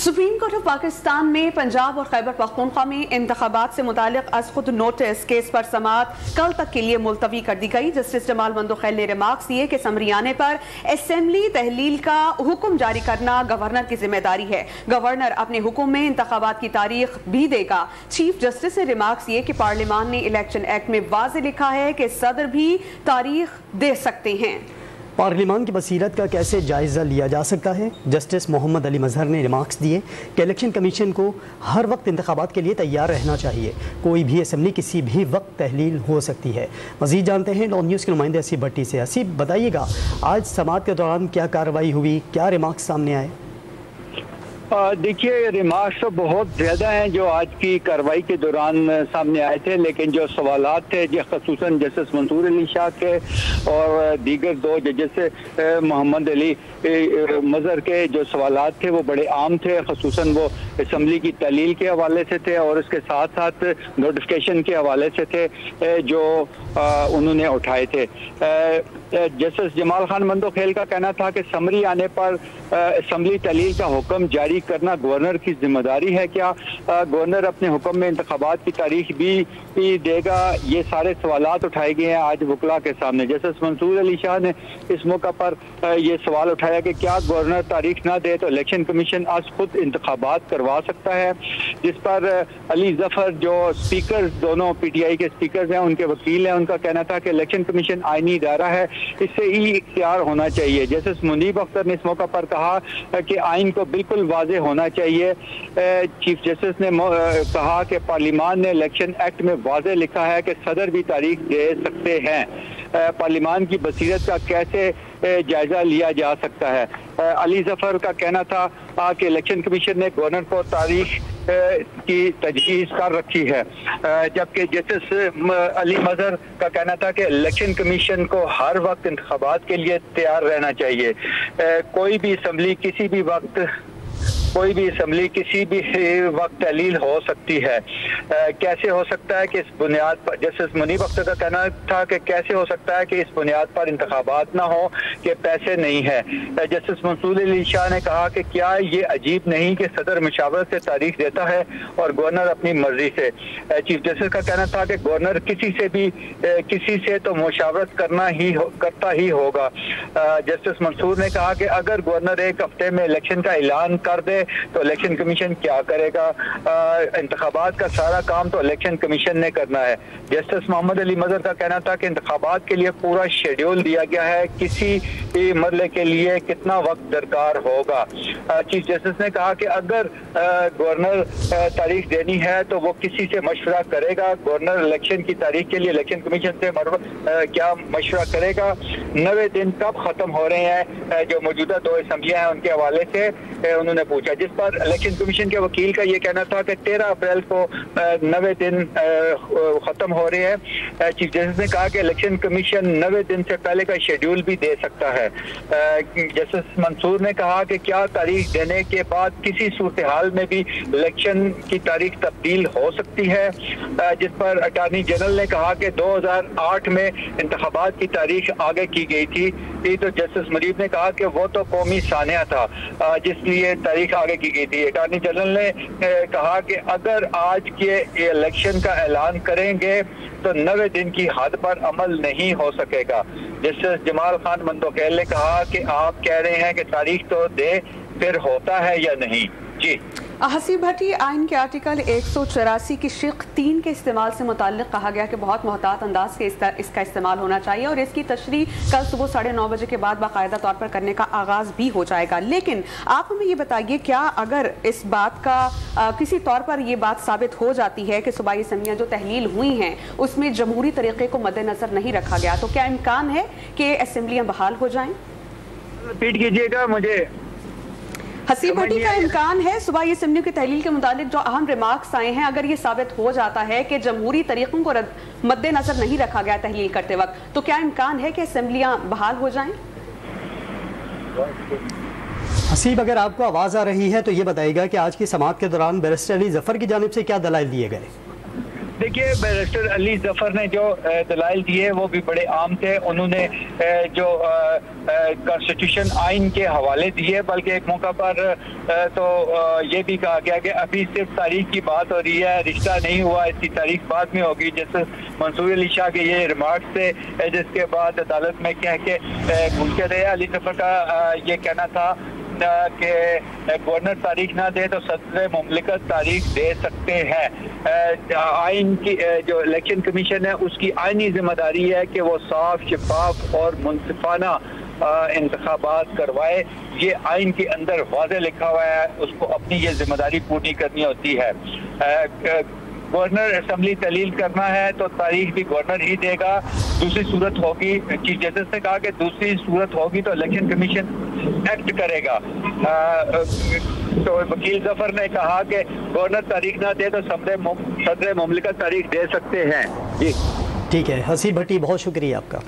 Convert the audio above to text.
Supreme court of Pakistan में पंजाब और खैबर पख्तूनख्वा में इंतखाबात से मुतालिक अज खुद नोटिस केस पर समाअत कल तक के लिए मुलतवी कर दी गई। जस्टिस जमाल मंदोखेल ने रिमार्क्स दिए कि समरी आने पर असेंबली तहलील का हुक्म जारी करना गवर्नर की जिम्मेदारी है। गवर्नर अपने हुक्म में इंतखाबात की तारीख भी देगा। चीफ जस्टिस ने रिमार्क्स दिए कि पार्लियामान ने इलेक्शन एक्ट में वाज़ेह लिखा है कि सदर भी तारीख दे सकते हैं। पार्लियामान की बसीरत का कैसे जायज़ा लिया जा सकता है? जस्टिस मोहम्मद अली मजहर ने रिमार्क्स दिए कि इलेक्शन कमीशन को हर वक्त इंतखाबात के लिए तैयार रहना चाहिए। कोई भी असम्बली किसी भी वक्त तहलील हो सकती है। मज़ीद जानते हैं लॉ न्यूज़ के नुमाइंदे हसीब भट्टी से। हसीब, बताइएगा आज समाअत के दौरान क्या कार्रवाई हुई, क्या रिमार्क्स सामने आए? देखिए, रिमार्क्स तो बहुत ज़्यादा हैं जो आज की कार्रवाई के दौरान सामने आए थे, लेकिन जो सवालात थे जो ख़ुसूसन जस्टिस मंसूर अली शाह के और दीगर दो जजेस मोहम्मद अली मजहर के जो सवालात थे वो बड़े आम थे। ख़ुसूसन वो असम्बली की तहलील के हवाले से थे और उसके साथ साथ नोटिफिकेशन के हवाले से थे जो उन्होंने उठाए थे। जस्टिस जमाल खान मंदोखेल का कहना था कि समरी आने पर असम्बली तहलील का हुक्म जारी करना गवर्नर की जिम्मेदारी है। क्या गवर्नर अपने हुक्म में इंतखाबात की तारीख भी देगा? ये सारे सवालात उठाए गए हैं आज वकला के सामने। जस्टिस मंसूर अली शाह ने इस मौका पर ये सवाल उठाया कि क्या गवर्नर तारीख ना दे तो इलेक्शन कमीशन आज खुद इंतखाबात करवा सकता है, जिस पर अली जफर जो स्पीकर दोनों PTI के स्पीकर हैं, उनके वकील हैं, उनका कहना था कि इलेक्शन कमीशन आईनी इदारा है, इससे ही इख्तियार होना चाहिए। जस्टिस मुनीब अख्तर ने इस मौका पर कहा कि आइन को बिल्कुल वाज़ेह होना चाहिए। चीफ जस्टिस ने कहा कि पार्लियामान ने इलेक्शन एक्ट में वाज़ेह लिखा है कि सदर भी तारीख दे सकते हैं। पार्लियामान की बसीरत का कैसे जायजा लिया जा सकता है? अली जफर का कहना था कि इलेक्शन कमीशन ने गवर्नर को तारीख की तजवीज़ कर रखी है, जबकि जस्टिस अली मजहर का कहना था कि इलेक्शन कमीशन को हर वक्त इंतखाबात के लिए तैयार रहना चाहिए। कोई भी असम्बली किसी भी वक्त तहलील हो सकती है। कैसे हो सकता है कि इस बुनियाद पर, जस्टिस मुनीब अख्तर का कहना था कि कैसे हो सकता है कि इस बुनियाद पर इंतखाबात ना हो कि पैसे नहीं है। जस्टिस मंसूर अली शाह ने कहा कि क्या ये अजीब नहीं कि सदर मशावरत से तारीख देता है और गवर्नर अपनी मर्जी से। चीफ जस्टिस का कहना था कि गवर्नर किसी से तो मशावरत करता ही होगा। जस्टिस मंसूर ने कहा कि अगर गवर्नर एक हफ्ते में इलेक्शन का ऐलान कर दे तो इलेक्शन कमीशन क्या करेगा? इंतखाबात का सारा काम तो इलेक्शन कमीशन ने करना है। जस्टिस मोहम्मद अली मजहर का कहना था कि इंतखाबात के लिए पूरा शेड्यूल दिया गया है, किसी मरले के लिए कितना वक्त दरकार होगा। चीफ जस्टिस ने कहा कि अगर गवर्नर तारीख देनी है तो वो किसी से मशवरा करेगा। गवर्नर इलेक्शन की तारीख के लिए इलेक्शन कमीशन से क्या मशवरा करेगा? 90 दिन कब खत्म हो रहे हैं जो मौजूदा 2 असम्बलियां हैं उनके हवाले से उन्होंने पूछा, जिस पर इलेक्शन कमीशन के वकील का ये कहना था कि 13 अप्रैल को 90 दिन खत्म हो रहे हैं। चीफ जस्टिस ने कहा कि इलेक्शन कमीशन 90 दिन से पहले का शेड्यूल भी दे सकता है। जस्टिस मंसूर ने कहा कि क्या तारीख देने के बाद किसी सूरत हाल में भी इलेक्शन की तारीख तब्दील हो सकती है, जिस पर अटॉर्नी जनरल ने कहा कि 2008 में इंतखाबात की तारीख आगे की गई थी। तो जस्टिस मुनीब ने कहा कि वो तो कौमी सानिया था जिसलिए तारीख आगे की गई थी। अटॉर्नी जनरल ने कहा कि अगर आज के इलेक्शन का ऐलान करेंगे तो 90 दिन की हद पर अमल नहीं हो सकेगा। जस्टिस जमाल खान मंदोखेल ने कहा कि आप कह रहे हैं कि तारीख तो दे, फिर होता है या नहीं? जी हसीब भट्टी, आइन के आर्टिकल 184 की शिक 3 के इस्तेमाल से मुताल्लिक कहा गया कि बहुत मोहतात अंदाज से इसका इस्तेमाल होना चाहिए और इसकी तशरीह कल सुबह 9:30 बजे के बाद बाकायदा तौर पर करने का आगाज़ भी हो जाएगा। लेकिन आप हमें ये बताइए, क्या अगर इस बात का किसी तौर पर यह बात साबित हो जाती है कि सूबाई असम्बलियाँ जो तहलील हुई हैं उसमें जमहूरी तरीके को मद्देनजर नहीं रखा गया, तो क्या इम्कान है कि असम्बलियाँ बहाल हो जाएं? रिपीट कीजिएगा मुझे। हसीब भट्टी, का इम्कान है सूबाई असम्बलियों की तहलील के मुतालिक जो अहम रिमार्क्स आए हैं, अगर ये साबित हो जाता है कि जमहूरी तरीकों को मद्देनजर नहीं रखा गया तहलील करते वक्त, तो क्या इम्कान है कि असम्बलियाँ बहाल हो जाएं? हसीब, अगर आपको आवाज़ आ रही है तो ये बताइएगा कि आज की समाअत के दौरान बैरिस्टर अली जफर की जानिब से क्या दलाइल दिए गए? देखिए, बैरिस्टर अली जफर ने जो दलाइल दिए वो भी बड़े आम थे। उन्होंने जो कॉन्स्टिट्यूशन आइन के हवाले दिए, बल्कि एक मौका पर तो ये भी कहा गया कि अभी सिर्फ तारीख की बात हो रही है, रिश्ता नहीं हुआ, इसकी तारीख बाद में होगी। जैसे मंसूर अली शाह के ये रिमार्क्स थे, जिसके बाद अदालत में कह के घूमते रहे। अली जफर का ये कहना था कि गवर्नर तारीख ना दे तो सदर मुमलिकत तारीख दे सकते हैं। आइन की जो इलेक्शन कमीशन है उसकी आइनी जिम्मेदारी है कि वो साफ, शफाफ और मुनसिफाना इंतखाबात करवाए। ये आइन के अंदर वाज़े लिखा हुआ है, उसको अपनी ये जिम्मेदारी पूरी करनी होती है। गवर्नर असेंबली तहलील करना है तो तारीख भी गवर्नर ही देगा। दूसरी सूरत होगी, चीफ जस्टिस ने कहा कि दूसरी सूरत होगी तो इलेक्शन कमीशन एक्ट करेगा। तो वकील जफर ने कहा कि गवर्नर तारीख ना दे तो सदर मुमलिकत तारीख दे सकते हैं। जी ठीक है, हसीब भट्टी, बहुत शुक्रिया आपका।